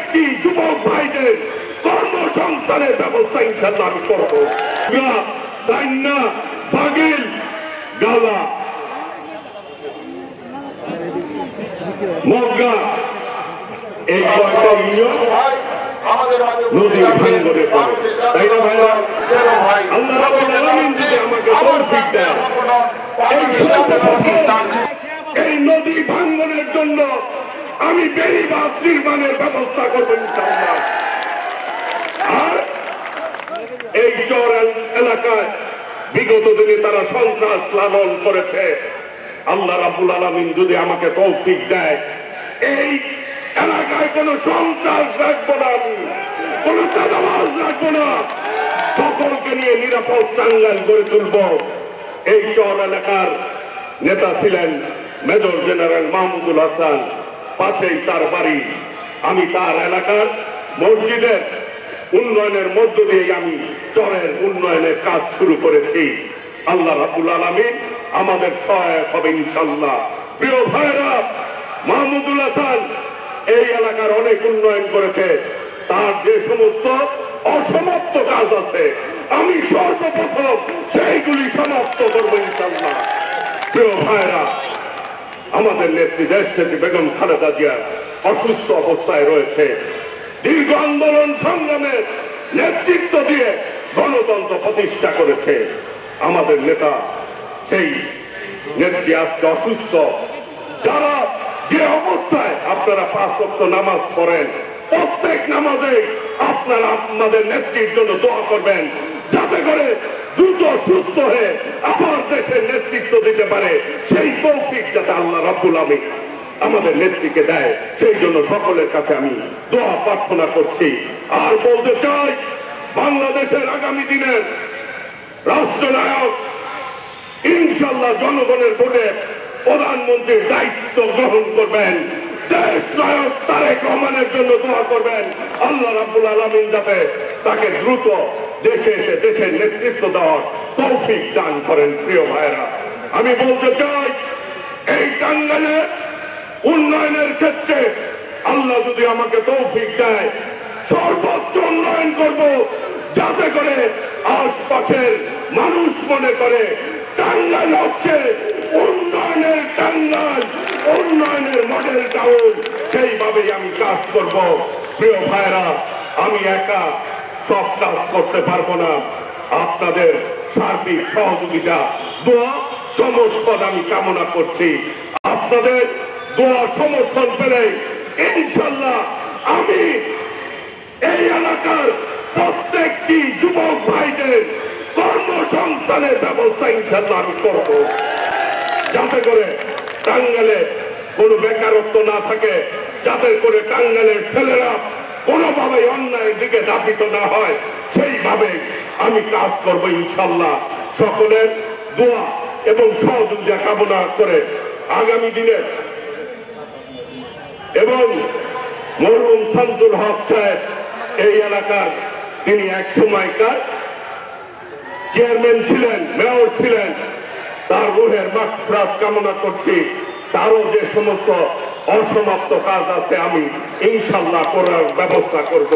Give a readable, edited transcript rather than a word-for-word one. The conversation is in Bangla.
প্রত্যেকটি যুবক ভাইদের কর্মসংস্থানের ব্যবস্থা ইনশাআল্লাহ আমি করব। দাইন্না, বাগিল, গালা, মগ্গা, এই কয়টা ইউনিয়ন নদীর ভাঙ্গনে পড়ে, তাই না ভাইরা? আল্লাহ রাব্বুল আলামিন যদি আমাকে তৌফিক দেয়, এই নদী ভাঙ্গনের জন্য আমি বেড়িবাঁধ নির্মাণের ব্যবস্থা করবো ইনশাআল্লাহ। আর এই চর এলাকায় বিগত দিনে তারা সন্ত্রাস লালন করেছে। আল্লাহ রাব্বুল আলামিন যদি আমাকে তৌফিক দেয়, এই এলাকায় কোনো সন্ত্রাস রাখবো না, আমি কোনো চাঁদাবাজ রাখবো না, সকলকে নিয়ে নিরাপদ টাঙ্গাইল গড়ে তুলব। এই চর এলাকার নেতা ছিলেন মেজর জেনারেল মাহমুদুল হাসান, পাশেই তার বাড়ি। আমি তার এলাকার মসজিদের উন্নয়নের মধ্য দিয়ে আমি চরের উন্নয়নের কাজ শুরু করেছি। আল্লাহ রাব্বুল আলামিন আমাদের সহায়ক হবে ইনশাআল্লাহ। প্রিয় ভাইরা, মাহমুদুল হাসান এই এলাকার অনেক উন্নয়ন করেছে। তার যে সমস্ত অসমাপ্ত কাজ আছে, আমি সর্বপ্রথম সেইগুলি সমাপ্ত করবো ইনশাআল্লাহ। প্রিয় ভাইরা, আমাদের নেত্রী দেশনেত্রী বেগম খালেদা জিয়া অসুস্থ অবস্থায় রয়েছে। দীর্ঘ আন্দোলন সংগ্রামের নেতৃত্ব দিয়ে গণতন্ত্র প্রতিষ্ঠা করেছে আমাদের নেতা। সেই নেত্রী আজকে অসুস্থ। যারা যে অবস্থায় আপনারা 5 ওয়াক্ত নামাজ পড়েন, প্রত্যেক নামাজে আপনারা আপনাদের নেত্রীর জন্য দোয়া করবেন, যাতে করে দ্রুত সুস্থ হয়ে আবার দেশের নেতৃত্ব দিতে পারে। সেই তৌফিক যাতে আল্লাহ রাব্বুল আলামিন আমাদের নেত্রীকে দেয়, সেই জন্য সকলের কাছে আমি দোয়া প্রার্থনা করছি। আর বলতে চাই, বাংলাদেশের আগামী দিনের রাষ্ট্রনায়ক ইনশাআল্লাহ জনগণের ভোটে প্রধানমন্ত্রীর দায়িত্ব গ্রহণ করবেন। দেশ নায়ক তারেক রহমানের জন্য দোয়া করবেন, আল্লাহ রাব্বুল আলামিন যাতে তাকে দ্রুত দেশে এসে দেশের নেতৃত্ব দেওয়ার তৌফিক দান করেন। প্রিয় ভাইরা, আমি বলতে চাই, এই টাঙ্গাইলে উন্নয়নের ক্ষেত্রে আল্লাহ যদি আমাকে তৌফিক দেয়, সর্বোচ্চ উন্নয়ন করব, যাতে করে আশপাশের মানুষ মনে করে টাঙ্গাইল হচ্ছে উন্নয়নের টাঙ্গাইল, উন্নয়নের মডেল টাউন। সেইভাবেই আমি কাজ করব। প্রিয় ভাইরা, আমি একা সব কাজ করতে পারবো না। আপনাদের সার্বিক সহযোগিতা, দোয়া, সমর্থন আমি কামনা করছি। আপনাদের দোয়া সমর্থন পেলে ইনশাআল্লাহ আমি এই এলাকার প্রত্যেকটি যুবক ভাইদের কর্মসংস্থানের ব্যবস্থা ইনশাআল্লাহ আমি করব, যাতে করে টাঙ্গাইলে কোনো বেকারত্ব না থাকে, যাতে করে টাঙ্গাইলের ছেলেরা কোনোভাবে অন্যায়ের দিকে ধাবিত না হয়। সেইভাবে আমি কাজ করব ইনশাআল্লাহ। সকলের দোয়া এবং সহযোগিতা কামনা করে আগামী দিনে, এবং মরহুম শামসুল হক সাহেব এই এলাকার, তিনি এক সময়কার চেয়ারম্যান ছিলেন, মেয়র ছিলেন, তার রুহের মাগফিরাত কামনা করছি। তারও যে সমস্ত অসমাপ্ত কাজ আছে আমি ইনশাআল্লাহ করার ব্যবস্থা করব।